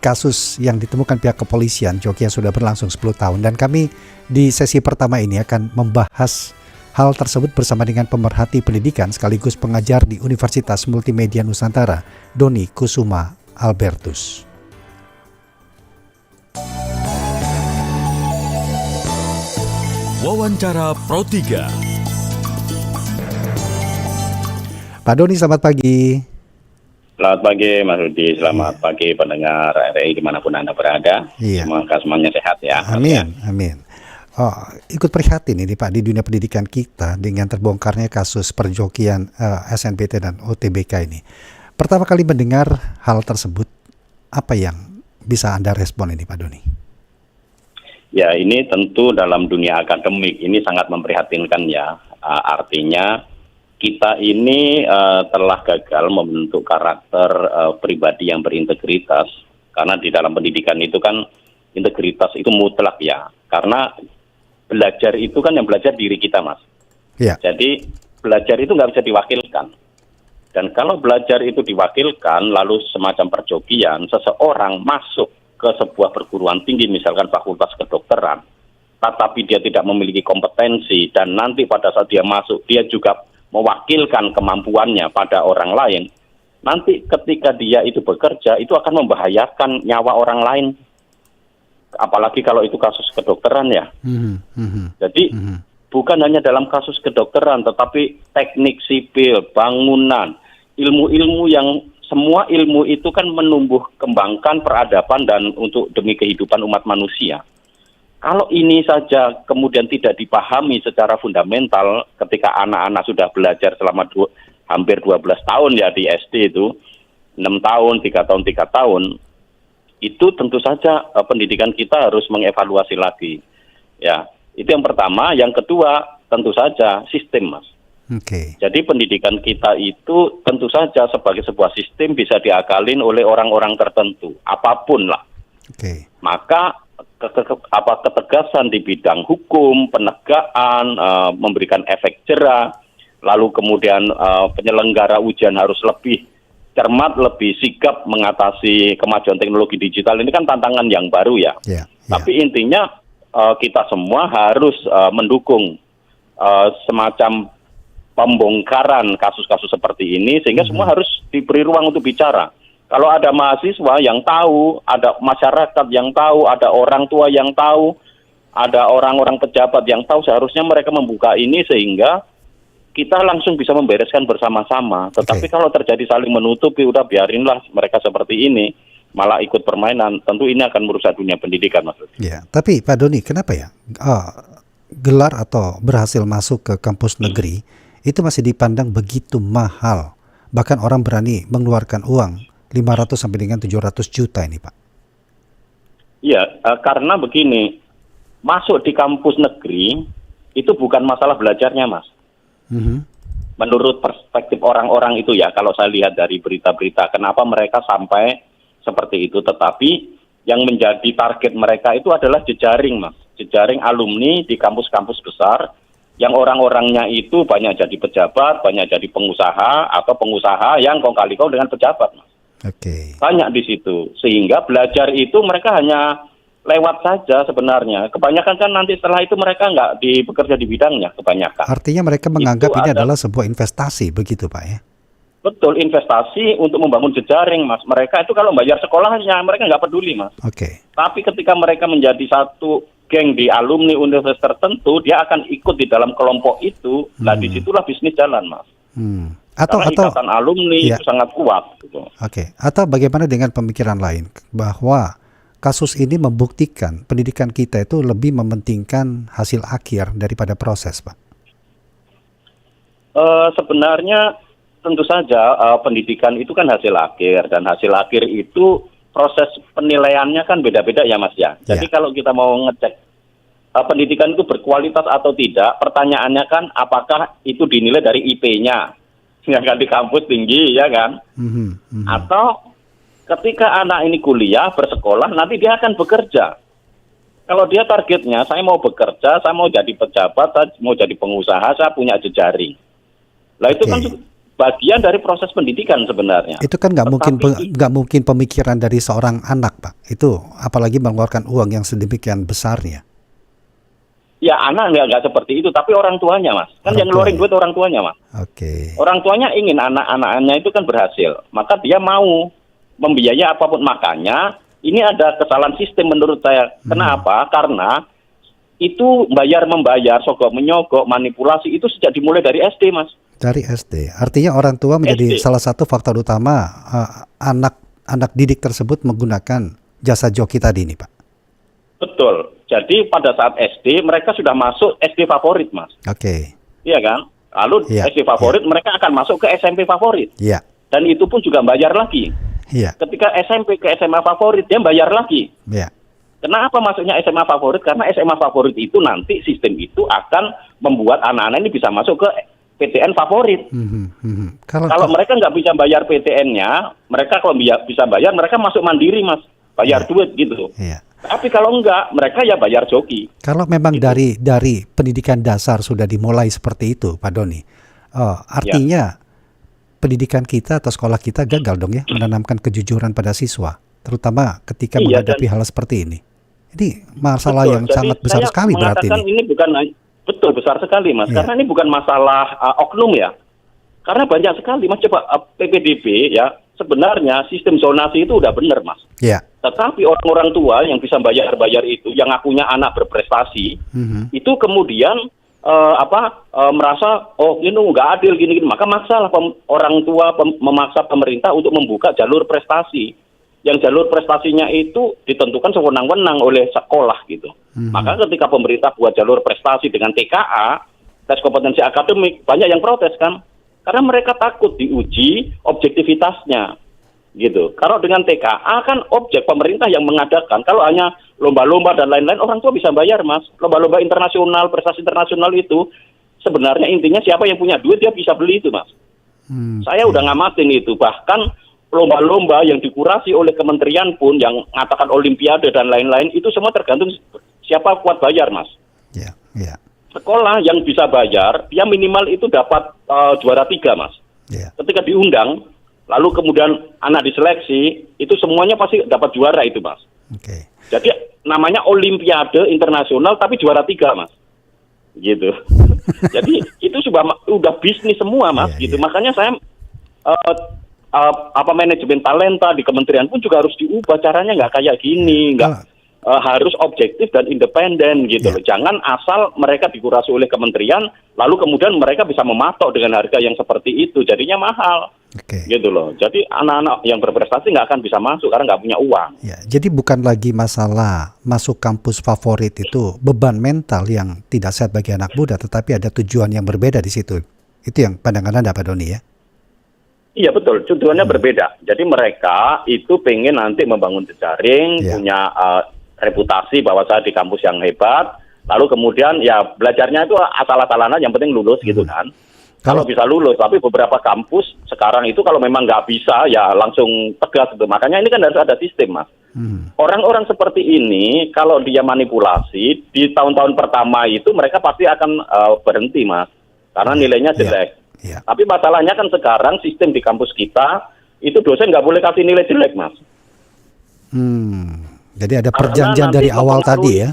kasus yang ditemukan pihak kepolisian Joki yang sudah berlangsung 10 tahun, dan kami di sesi pertama ini akan membahas hal tersebut bersama dengan pemerhati pendidikan sekaligus pengajar di Universitas Multimedia Nusantara, Doni Kusuma Albertus. Wawancara Pro 3. Pak Doni, selamat pagi. Selamat pagi Mas Rudi, selamat pagi pendengar RRI dimanapun Anda berada. Semoga semuanya sehat ya. Amin, amin. Ikut prihatin ini Pak di dunia pendidikan kita dengan terbongkarnya kasus perjokian SNBT dan UTBK ini. Pertama kali mendengar hal tersebut, apa yang bisa Anda respon ini Pak Doni? Ya, ini tentu dalam dunia akademik ini sangat memprihatinkan ya. Artinya kita ini telah gagal membentuk karakter pribadi yang berintegritas, karena di dalam pendidikan itu kan integritas itu mutlak ya, karena belajar itu kan yang belajar diri kita Mas. Ya. Jadi belajar itu nggak bisa diwakilkan, dan kalau belajar itu diwakilkan lalu semacam perjokian, seseorang masuk ke sebuah perguruan tinggi misalkan fakultas kedokteran, tetapi dia tidak memiliki kompetensi dan nanti pada saat dia masuk dia juga mewakilkan kemampuannya pada orang lain, nanti ketika dia itu bekerja itu akan membahayakan nyawa orang lain, apalagi kalau itu kasus kedokteran ya. Jadi bukan hanya dalam kasus kedokteran, tetapi teknik sipil, bangunan, ilmu-ilmu yang semua ilmu itu kan menumbuh kembangkan peradaban dan untuk demi kehidupan umat manusia. Kalau ini saja kemudian tidak dipahami secara fundamental ketika anak-anak sudah belajar selama hampir 12 tahun ya di SD itu, 6 tahun, 3 tahun, 3 tahun, itu tentu saja pendidikan kita harus mengevaluasi lagi. Ya, itu yang pertama. Yang kedua, tentu saja sistem Mas. Jadi pendidikan kita itu tentu saja sebagai sebuah sistem bisa diakalin oleh orang-orang tertentu, apapun lah. Maka ketegasan di bidang hukum, penegakan, memberikan efek jera, lalu kemudian penyelenggara ujian harus lebih cermat, lebih sigap mengatasi kemajuan teknologi digital. Ini kan tantangan yang baru ya. Tapi intinya kita semua harus mendukung semacam pembongkaran kasus-kasus seperti ini, sehingga semua harus diberi ruang untuk bicara. Kalau ada mahasiswa yang tahu, ada masyarakat yang tahu, ada orang tua yang tahu, ada orang-orang pejabat yang tahu, seharusnya mereka membuka ini sehingga kita langsung bisa membereskan bersama-sama. Tetapi kalau terjadi saling menutupi, udah biarinlah mereka seperti ini, malah ikut permainan, tentu ini akan merusak dunia pendidikan Mas. Ya, tapi Pak Doni, kenapa ya gelar atau berhasil masuk ke kampus negeri itu masih dipandang begitu mahal? Bahkan orang berani mengeluarkan uang 500 sampai dengan 700 juta ini Pak. Iya, karena begini, masuk di kampus negeri itu bukan masalah belajarnya Mas. Menurut perspektif orang-orang itu ya, kalau saya lihat dari berita-berita, kenapa mereka sampai seperti itu. Tetapi yang menjadi target mereka itu adalah jejaring Mas, jejaring alumni di kampus-kampus besar, yang orang-orangnya itu banyak jadi pejabat, banyak jadi pengusaha, atau pengusaha yang kong kali kong dengan pejabat Mas. Banyak di situ, sehingga belajar itu mereka hanya lewat saja sebenarnya. Kebanyakan kan nanti setelah itu mereka nggak bekerja di bidangnya kebanyakan. Artinya mereka menganggap ini adalah sebuah investasi, begitu Pak ya? Betul, investasi untuk membangun jejaring Mas. Mereka itu kalau bayar sekolahnya mereka nggak peduli Mas. Tapi ketika mereka menjadi satu geng di alumni universitas tertentu, dia akan ikut di dalam kelompok itu. Nah disitulah bisnis jalan Mas. Karena ikatan alumni itu sangat kuat gitu. Atau bagaimana dengan pemikiran lain bahwa kasus ini membuktikan pendidikan kita itu lebih mementingkan hasil akhir daripada proses Pak? Sebenarnya tentu saja pendidikan itu kan hasil akhir, dan hasil akhir itu proses penilaiannya kan beda-beda ya Mas ya. Jadi kalau kita mau ngecek pendidikan itu berkualitas atau tidak, pertanyaannya kan apakah itu dinilai dari IP-nya yang kan di kampus tinggi ya kan, atau ketika anak ini kuliah bersekolah nanti dia akan bekerja. Kalau dia targetnya saya mau bekerja, saya mau jadi pejabat, saya mau jadi pengusaha, saya punya jejaring. Lah itu kan bagian dari proses pendidikan sebenarnya. Itu kan Tetapi nggak mungkin pemikiran dari seorang anak, Pak. Itu apalagi mengeluarkan uang yang sedemikian besarnya. ya anak nggak seperti itu, tapi orang tuanya, Mas. Kan Orang yang ngeluarin tuanya. duit orang tuanya, Mas. Oke. Orang tuanya ingin anak-anaknya itu kan berhasil, maka dia mau membiayai apapun. Makanya ini ada kesalahan sistem menurut saya. Kenapa? Karena itu membayar, sogok menyogok, manipulasi itu sejak dimulai dari SD, Mas. Dari SD. Artinya orang tua menjadi SD. salah satu faktor utama anak didik tersebut menggunakan jasa joki tadi nih, Pak. Betul. Jadi pada saat SD mereka sudah masuk SD favorit, Mas. Oke. Iya kan? Lalu Iya, SD favorit mereka akan masuk ke SMP favorit. Iya. Dan itu pun juga bayar lagi. Iya. Ketika SMP ke SMA favorit dia bayar lagi. Iya. Kenapa masuknya SMA favorit? Karena SMA favorit itu nanti sistem itu akan membuat anak-anak ini bisa masuk ke PTN favorit. Kalau mereka nggak bisa bayar PTN-nya, mereka kalau bisa bayar, mereka masuk mandiri, Mas. Bayar duit gitu. Iya. Tapi kalau enggak, mereka ya bayar joki. Kalau memang Gitu. dari pendidikan dasar sudah dimulai seperti itu, Pak Doni, artinya pendidikan kita atau sekolah kita gagal dong ya menanamkan kejujuran pada siswa, terutama ketika Iya, menghadapi hal seperti ini. Ini masalah Betul. yang Jadi sangat besar saya sekali berarti mengatakan ini. ini bukan betul besar sekali, Mas. Iya. Karena ini bukan masalah oknum ya. Karena banyak sekali, Mas. Coba PPDB ya, sebenarnya sistem zonasi itu udah benar, Mas. Ya. Tetapi orang-orang tua yang bisa bayar itu, yang ngakunya anak berprestasi, itu kemudian merasa oh ini nggak adil gini. Maka maksalah orang tua memaksa pemerintah untuk membuka jalur prestasi. Yang jalur prestasinya itu ditentukan sewenang-wenang oleh sekolah gitu. Maka ketika pemerintah buat jalur prestasi dengan TKA, tes kompetensi akademik, banyak yang protes kan, karena mereka takut diuji objektivitasnya. Gitu. Kalau dengan TKA kan objek pemerintah yang mengadakan. Kalau hanya lomba-lomba dan lain-lain, orang tua bisa bayar, Mas. Lomba-lomba internasional, prestasi internasional itu sebenarnya intinya siapa yang punya duit dia bisa beli itu, Mas. Saya udah ngamatin itu. Bahkan lomba-lomba yang dikurasi oleh kementerian pun yang mengatakan olimpiade dan lain-lain itu semua tergantung siapa kuat bayar, Mas. Ya, ya. Sekolah yang bisa bayar dia minimal itu dapat juara 3, Mas. Ya. Ketika diundang lalu kemudian anak diseleksi, itu semuanya pasti dapat juara itu, Mas. Oke. Jadi namanya Olimpiade Internasional tapi juara 3, Mas. Gitu. Jadi itu udah bisnis semua, Mas. Iya, gitu. iya. Makanya saya manajemen talenta di kementerian pun juga harus diubah. Caranya nggak kayak gini, nggak harus objektif dan independen gitu loh. Jangan asal mereka dikurasi oleh kementerian, lalu kemudian mereka bisa mematok dengan harga yang seperti itu, jadinya mahal. Oke. Gitu loh. Jadi anak-anak yang berprestasi nggak akan bisa masuk karena nggak punya uang. Ya, jadi bukan lagi masalah masuk kampus favorit itu beban mental yang tidak sehat bagi anak muda, tetapi ada tujuan yang berbeda di situ. Itu yang pandangan Anda, Pak Doni ya? Iya betul, tujuannya berbeda. Jadi mereka itu pengen nanti membangun jejaring, Ya. punya reputasi bahwa saya di kampus yang hebat, lalu kemudian ya belajarnya itu asal-asalan aja, yang penting lulus gitu kan. Kalau bisa lulus, tapi beberapa kampus sekarang itu kalau memang nggak bisa ya langsung tegas gitu. Makanya ini kan harus ada sistem, Mas. Orang-orang seperti ini kalau dia manipulasi di tahun-tahun pertama itu mereka pasti akan berhenti, Mas, karena nilainya jelek. Ya. Tapi masalahnya kan sekarang sistem di kampus kita itu dosen nggak boleh kasih nilai jelek, Mas. Jadi ada Karena perjanjian nanti dari awal mempengaruhi. tadi ya?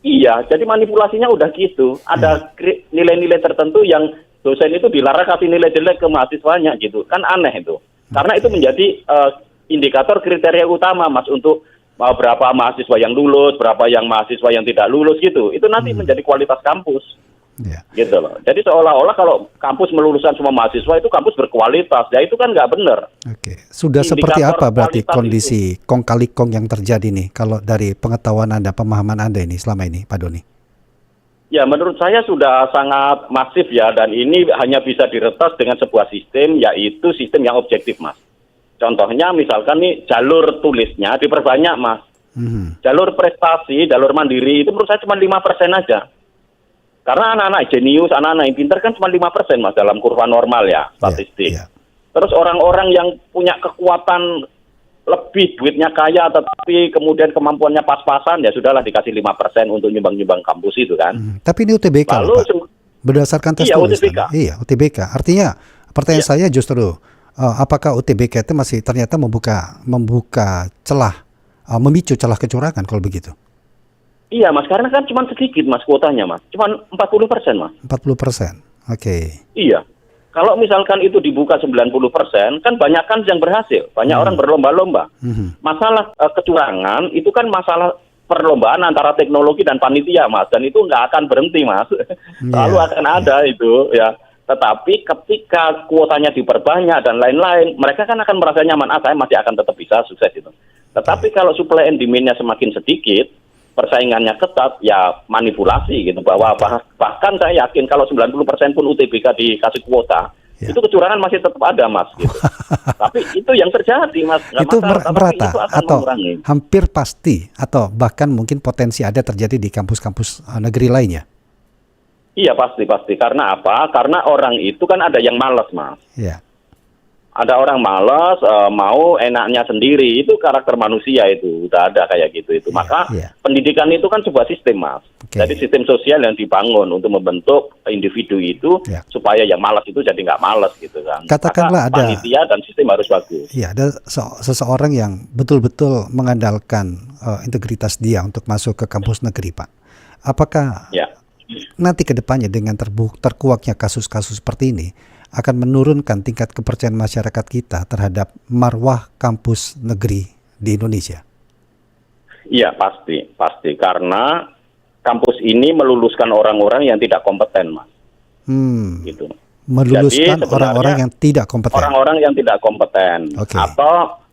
Iya, jadi manipulasinya udah gitu. Ada nilai-nilai tertentu yang dosen itu dilarang kasih nilai jelek ke mahasiswanya gitu. Kan aneh itu. Karena itu menjadi indikator kriteria utama, Mas, untuk berapa mahasiswa yang lulus, berapa yang mahasiswa yang tidak lulus gitu. Itu nanti menjadi kualitas kampus. Ya. Gitu loh. Jadi seolah-olah kalau kampus meluluskan semua mahasiswa itu kampus berkualitas. Ya itu kan nggak benar. Oke. Sudah Indikator seperti apa berarti kualitas kondisi kong kali kong yang terjadi nih kalau dari pengetahuan Anda, pemahaman Anda ini selama ini, Pak Doni? Ya, menurut saya sudah sangat masif ya, dan ini hanya bisa diretas dengan sebuah sistem, yaitu sistem yang objektif, Mas. Contohnya misalkan nih jalur tulisnya diperbanyak, Mas. Jalur prestasi, jalur mandiri itu menurut saya cuma 5% aja. Karena anak-anak jenius, anak-anak yang pintar kan cuma 5%, Mas, dalam kurva normal ya, statistik. Ya. Terus orang-orang yang punya kekuatan lebih, duitnya kaya, tetapi kemudian kemampuannya pas-pasan, ya sudahlah dikasih 5% untuk nyumbang-nyumbang kampus itu kan. Tapi ini UTBK Lalu loh, Pak. Berdasarkan tes iya, tulis. UTBK. Iya, UTBK. Artinya pertanyaan saya justru apakah UTBK itu masih ternyata membuka celah, memicu celah kecurangan kalau begitu? Iya Mas, karena kan cuma sedikit Mas kuotanya Mas, cuma 40% Mas. 40%. Oke. Iya. Kalau misalkan itu dibuka 90%, kan banyak kan yang berhasil, banyak orang berlomba-lomba. Masalah kecurangan itu kan masalah perlombaan antara teknologi dan panitia Mas, dan itu nggak akan berhenti Mas, selalu akan ada itu ya. Tetapi ketika kuotanya diperbanyak dan lain-lain, mereka kan akan merasa nyaman, saya masih akan tetap bisa sukses itu. Tetapi kalau supply and demand-nya semakin sedikit, persaingannya ketat, ya manipulasi gitu. Bahwa bahkan saya yakin kalau 90% pun UTBK dikasih kuota, itu kecurangan masih tetap ada Mas gitu. Tapi itu yang terjadi Mas. Itu merata itu akan atau mengurangi. hampir pasti atau bahkan mungkin potensi ada terjadi di kampus-kampus negeri lainnya? Iya pasti. Karena apa? Karena orang itu kan ada yang malas Mas. Iya. Ada orang malas, mau enaknya sendiri, itu karakter manusia itu, udah ada kayak gitu itu. Maka pendidikan itu kan sebuah sistem Mas. Jadi sistem sosial yang dibangun untuk membentuk individu itu supaya yang malas itu jadi nggak malas gitu kan. Katakanlah maka panitia dan sistem harus bagus. Iya, ada seseorang yang betul-betul mengandalkan integritas dia untuk masuk ke kampus negeri, Pak. Apakah nanti ke depannya dengan terkuaknya kasus-kasus seperti ini akan menurunkan tingkat kepercayaan masyarakat kita terhadap marwah kampus negeri di Indonesia? Iya pasti karena kampus ini meluluskan orang-orang yang tidak kompeten Mas. Gitu. Meluluskan orang-orang yang tidak kompeten. Orang-orang yang tidak kompeten atau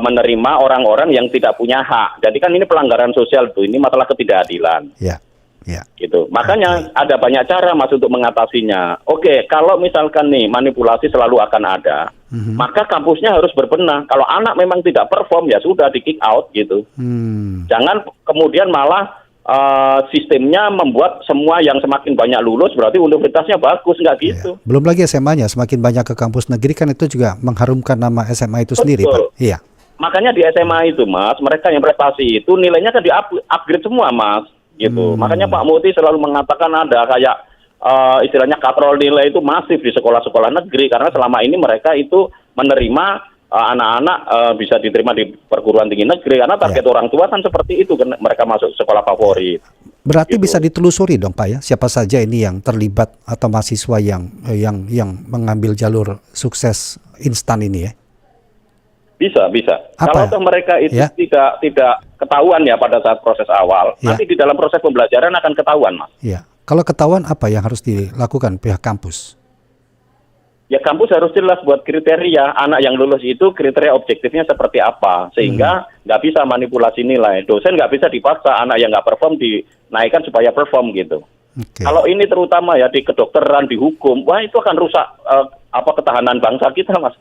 menerima orang-orang yang tidak punya hak. Jadi kan ini pelanggaran sosial tuh, ini masalah ketidakadilan. Gitu. Makanya ada banyak cara Mas untuk mengatasinya. Oke, kalau misalkan nih manipulasi selalu akan ada, maka kampusnya harus berbenah. Kalau anak memang tidak perform ya sudah di kick out gitu. Jangan kemudian malah sistemnya membuat semua yang semakin banyak lulus berarti universitasnya bagus, nggak gitu. Belum lagi SMA-nya semakin banyak ke kampus negeri kan itu juga mengharumkan nama SMA itu sendiri, Pak. Iya. Makanya di SMA itu Mas, mereka yang prestasi itu nilainya kan di-upgrade semua Mas. Gitu. Makanya Pak Muti selalu mengatakan ada kayak istilahnya katrol nilai itu masif di sekolah-sekolah negeri karena selama ini mereka itu menerima anak-anak bisa diterima di perguruan tinggi negeri karena target orang tua kan seperti itu kan, mereka masuk sekolah favorit. Berarti bisa ditelusuri dong Pak ya, siapa saja ini yang terlibat atau mahasiswa yang mengambil jalur sukses instan ini ya? Bisa. Kalau mereka itu tidak ketahuan ya pada saat proses awal, nanti di dalam proses pembelajaran akan ketahuan Mas. Iya. Kalau ketahuan apa yang harus dilakukan pihak kampus? Ya kampus harus jelas buat kriteria anak yang lulus itu kriteria objektifnya seperti apa sehingga nggak bisa manipulasi nilai. Dosen nggak bisa dipaksa anak yang nggak perform dinaikkan supaya perform gitu. Kalau ini terutama ya di kedokteran, di hukum, wah itu akan rusak ketahanan bangsa kita Mas.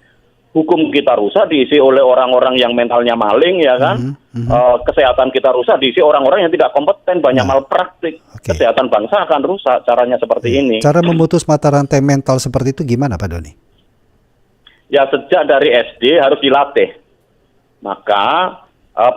Hukum kita rusak diisi oleh orang-orang yang mentalnya maling ya kan. Kesehatan kita rusak diisi orang-orang yang tidak kompeten, banyak malpraktik. Kesehatan bangsa akan rusak caranya seperti ini. Cara memutus mata rantai mental seperti itu gimana Pak Doni? Ya sejak dari SD harus dilatih. Maka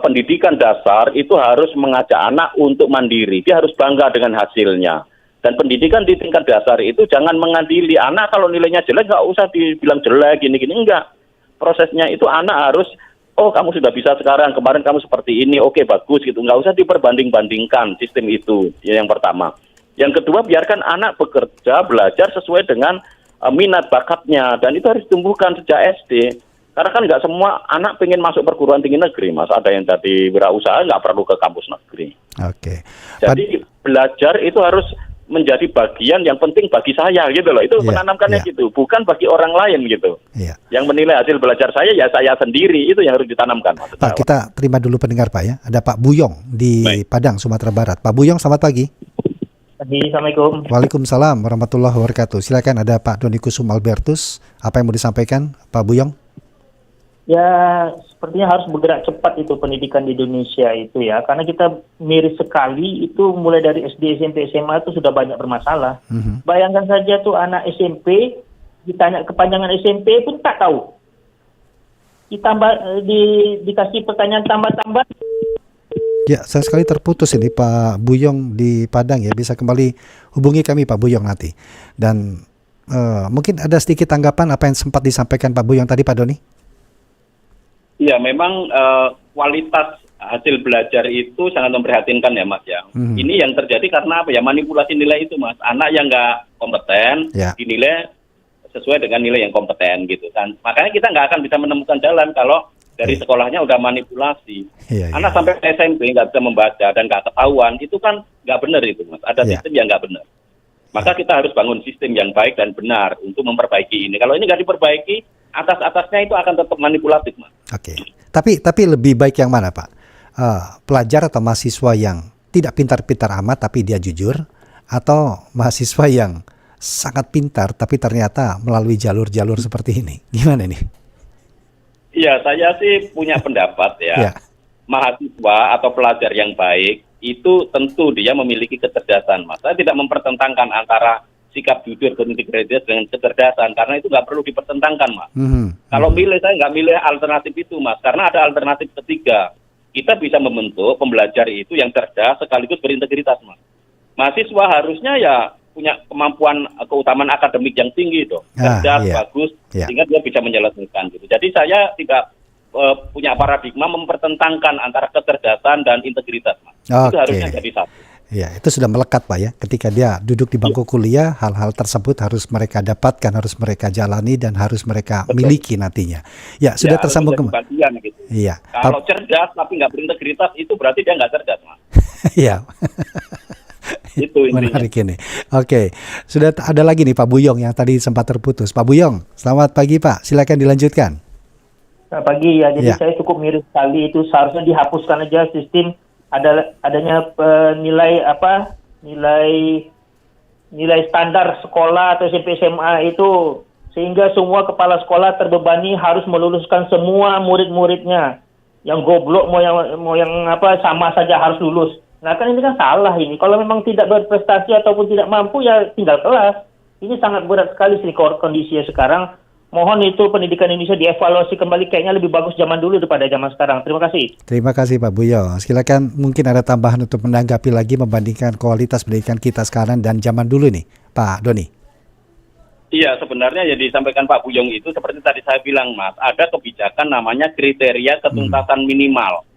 pendidikan dasar itu harus mengajak anak untuk mandiri. Dia harus bangga dengan hasilnya. Dan pendidikan di tingkat dasar itu jangan mengadili anak kalau nilainya jelek nggak usah dibilang jelek gini-gini, enggak. Prosesnya itu anak harus, kamu sudah bisa sekarang, kemarin kamu seperti ini, oke bagus gitu. Nggak usah diperbanding-bandingkan sistem itu, yang pertama. Yang kedua, biarkan anak bekerja, belajar sesuai dengan minat bakatnya. Dan itu harus ditumbuhkan sejak SD. Karena kan nggak semua anak pengen masuk perguruan tinggi negeri, Mas. Ada yang jadi wirausaha, nggak perlu ke kampus negeri. Jadi belajar itu harus menjadi bagian yang penting bagi saya gitu loh. Itu menanamkannya gitu, bukan bagi orang lain gitu. Yang menilai hasil belajar saya ya saya sendiri, itu yang harus ditanamkan. Pak, kita terima dulu pendengar Pak ya. Ada Pak Buyong di Padang, Sumatera Barat. Pak Buyong, selamat pagi. Assalamualaikum. Waalaikumsalam warahmatullahi wabarakatuh. Silakan, ada Pak Doni Kusuma Albertus. Apa yang mau disampaikan Pak Buyong? Ya, sepertinya harus bergerak cepat itu pendidikan di Indonesia itu ya. Karena kita miris sekali itu mulai dari SD, SMP, SMA itu sudah banyak bermasalah. Bayangkan saja tuh anak SMP, ditanya kepanjangan SMP pun tak tahu. Dikasih pertanyaan tambah-tambah. Ya, saya sekali terputus ini Pak Buyong di Padang ya. Bisa kembali hubungi kami Pak Buyong nanti. Dan Mungkin ada sedikit tanggapan apa yang sempat disampaikan Pak Buyong tadi, Pak Doni? Iya, memang kualitas hasil belajar itu sangat memprihatinkan ya Mas ya. Ini yang terjadi karena apa ya, manipulasi nilai itu Mas. Anak yang nggak kompeten dinilai sesuai dengan nilai yang kompeten gitu kan. Makanya kita nggak akan bisa menemukan jalan kalau dari sekolahnya udah manipulasi. Anak sampai SMP nggak bisa membaca dan nggak ketahuan, itu kan nggak benar itu Mas. Ada sistem yang nggak benar. Maka kita harus bangun sistem yang baik dan benar untuk memperbaiki ini. Kalau ini nggak diperbaiki, atas-atasnya itu akan tetap manipulatif Mas. Oke. Tapi lebih baik yang mana Pak? Pelajar atau mahasiswa yang tidak pintar-pintar amat tapi dia jujur, atau mahasiswa yang sangat pintar tapi ternyata melalui jalur-jalur seperti ini? Gimana nih? Iya, saya sih punya pendapat ya. Mahasiswa atau pelajar yang baik itu tentu dia memiliki kecerdasan Mas. Saya tidak mempertentangkan antara sikap jujur dan integritas dengan kecerdasan, karena itu nggak perlu dipertentangkan Mas. Kalau milih, saya nggak milih alternatif itu Mas, karena ada alternatif ketiga. Kita bisa membentuk pembelajar itu yang cerdas sekaligus berintegritas Mas. Mahasiswa harusnya ya punya kemampuan keutamaan akademik yang tinggi dong, cerdas, bagus, sehingga dia bisa menyelesaikan gitu. Jadi saya tidak punya paradigma mempertentangkan antara kecerdasan dan integritas Mas. Itu harusnya jadi satu. Ya, itu sudah melekat Pak ya. Ketika dia duduk di bangku kuliah, hal-hal tersebut harus mereka dapatkan, harus mereka jalani dan harus mereka miliki nantinya. Ya, sudah tersambung kembali. Gitu. Iya. Kalau cerdas tapi nggak berintegritas, itu berarti dia nggak cerdas Mas. Iya. Itu intinya. Menarik ini. Oke, sudah ada lagi nih Pak Buyong yang tadi sempat terputus. Pak Buyong, selamat pagi Pak. Silakan dilanjutkan. Selamat pagi ya. Jadi saya cukup miris sekali, itu seharusnya dihapuskan aja sistem adanya nilai standar sekolah atau SMP SMA itu, sehingga semua kepala sekolah terbebani harus meluluskan semua murid-muridnya. Yang goblok mau yang sama saja harus lulus. Nah kan ini kan salah ini. Kalau memang tidak berprestasi ataupun tidak mampu ya tinggal kelas. Ini sangat berat sekali sih kondisinya sekarang. Mohon itu pendidikan Indonesia dievaluasi kembali, kayaknya lebih bagus zaman dulu daripada zaman sekarang. Terima kasih. Terima kasih Pak Buyong. Silakan, mungkin ada tambahan untuk menanggapi lagi membandingkan kualitas pendidikan kita sekarang dan zaman dulu nih, Pak Doni. Iya, sebenarnya yang disampaikan Pak Buyong itu seperti tadi saya bilang Mas, ada kebijakan namanya kriteria ketuntasan minimal.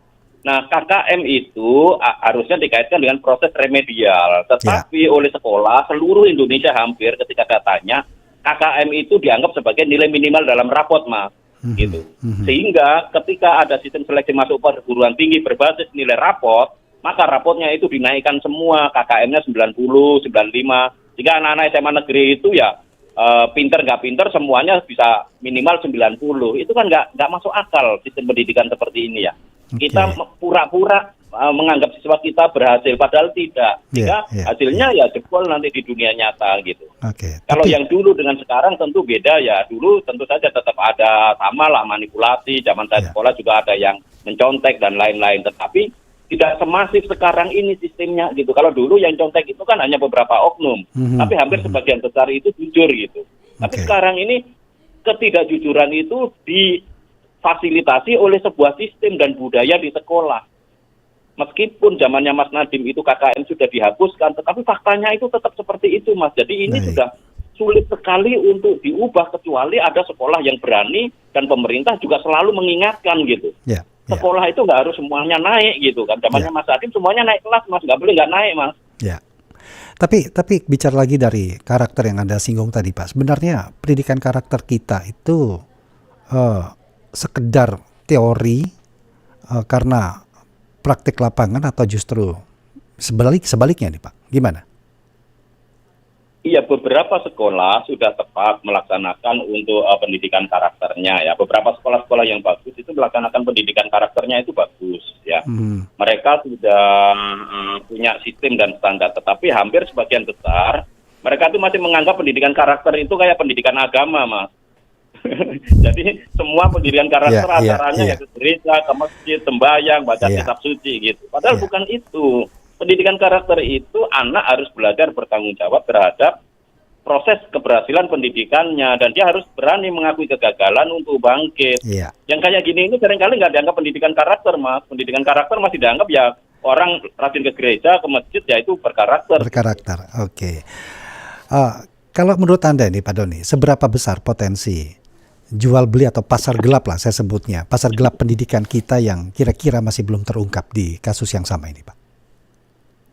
Nah, KKM itu harusnya dikaitkan dengan proses remedial, tetapi oleh sekolah seluruh Indonesia hampir ketika katanya KKM itu dianggap sebagai nilai minimal dalam rapot Mas, gitu. Sehingga ketika ada sistem seleksi masuk perguruan tinggi berbasis nilai rapot, maka rapotnya itu dinaikkan semua, KKM-nya 90, 95, sehingga anak-anak SMA negeri itu ya pinter nggak pinter semuanya bisa minimal 90. Itu kan nggak masuk akal sistem pendidikan seperti ini ya. Kita pura-pura menganggap siswa kita berhasil, padahal tidak. Sehingga hasilnya ya jebol nanti di dunia nyata gitu. Kalau yang dulu dengan sekarang tentu beda ya. Dulu tentu saja tetap ada sama lah manipulasi. Zaman saya sekolah juga ada yang mencontek dan lain-lain. Tetapi tidak semasif sekarang ini sistemnya gitu. Kalau dulu yang contek itu kan hanya beberapa oknum. Tapi hampir sebagian besar itu jujur gitu. Tapi sekarang ini ketidakjujuran itu difasilitasi oleh sebuah sistem dan budaya di sekolah. Meskipun zamannya Mas Nadiem itu KKM sudah dihapuskan, tetapi faktanya itu tetap seperti itu Mas. Jadi ini sudah sulit sekali untuk diubah, kecuali ada sekolah yang berani dan pemerintah juga selalu mengingatkan gitu. Sekolah itu nggak harus semuanya naik gitu kan. Zamannya Mas Nadiem semuanya naik kelas Mas, nggak boleh nggak naik Mas. Tapi bicara lagi dari karakter yang Anda singgung tadi Pak, sebenarnya pendidikan karakter kita itu sekedar teori karena praktik lapangan, atau justru sebaliknya nih Pak, gimana? Iya, beberapa sekolah sudah tepat melaksanakan untuk pendidikan karakternya ya. Beberapa sekolah-sekolah yang bagus itu melaksanakan pendidikan karakternya itu bagus ya. Mereka sudah punya sistem dan standar, tetapi hampir sebagian besar mereka itu masih menganggap pendidikan karakter itu kayak pendidikan agama Mas. Jadi semua pendidikan karakter acaranya ya ke gereja, ke masjid, sembahyang, baca kitab suci gitu. Padahal bukan itu. Pendidikan karakter itu anak harus belajar bertanggung jawab terhadap proses keberhasilan pendidikannya, dan dia harus berani mengakui kegagalan untuk bangkit. Yang kayak gini ini seringkali nggak dianggap pendidikan karakter Mas. Pendidikan karakter masih dianggap ya orang rajin ke gereja, ke masjid, ya itu berkarakter. Berkarakter, oke. Kalau menurut Anda ini Pak Doni, seberapa besar potensi jual beli atau pasar gelap lah saya sebutnya, pasar gelap pendidikan kita yang kira-kira masih belum terungkap di kasus yang sama ini Pak?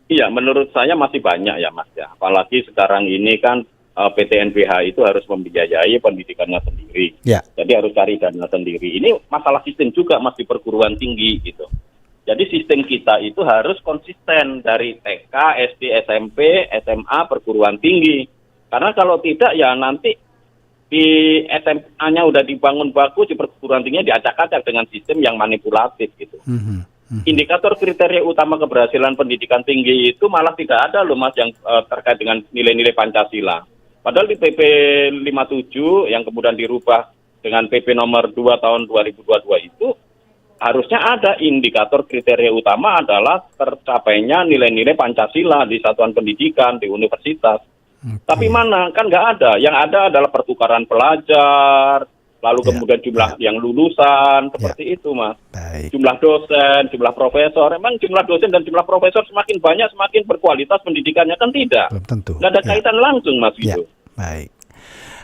Iya, menurut saya masih banyak ya Mas ya. Apalagi sekarang ini kan PT NBH itu harus membiayai pendidikannya sendiri. Ya. Jadi harus cari dana sendiri. Ini masalah sistem juga Mas di perguruan tinggi gitu. Jadi sistem kita itu harus konsisten dari TK, SD, SMP, SMA, perguruan tinggi. Karena kalau tidak ya nanti di SMA-nya udah dibangun bagus, di perguruan tingginya diacak-acak dengan sistem yang manipulatif gitu. Indikator kriteria utama keberhasilan pendidikan tinggi itu malah tidak ada loh Mas yang terkait dengan nilai-nilai Pancasila. Padahal di PP 57 yang kemudian dirubah dengan PP nomor 2 tahun 2022 itu harusnya ada indikator kriteria utama adalah tercapainya nilai-nilai Pancasila di satuan pendidikan, di universitas. Tapi mana? Kan nggak ada. Yang ada adalah pertukaran pelajar, lalu kemudian jumlah yang lulusan, seperti itu Mas. Baik. Jumlah dosen, jumlah profesor. Emang jumlah dosen dan jumlah profesor semakin banyak, semakin berkualitas pendidikannya kan tidak. Belum tentu. Nggak ada kaitan langsung Mas gitu. Baik.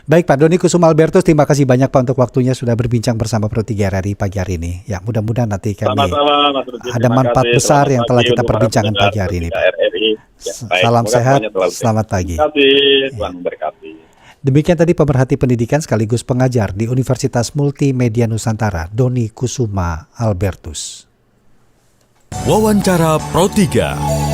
Baik Pak Doni Kusuma Albertus, terima kasih banyak Pak untuk waktunya sudah berbincang bersama Pro 3 RRI pagi hari ini. Ya, mudah-mudahan nanti kami Sama-sama, Mas Rudi. ada Terima manfaat kasih. besar Selamat yang telah pagi kita untuk perbincangkan para pagi hari ini, Pak. RRI. Ya, baik. Salam Semoga sehat, semuanya selalu selamat pagi. Terima kasih, Tuhan memberkati. Demikian tadi pemerhati pendidikan sekaligus pengajar di Universitas Multimedia Nusantara, Doni Kusuma Albertus. Wawancara Pro 3.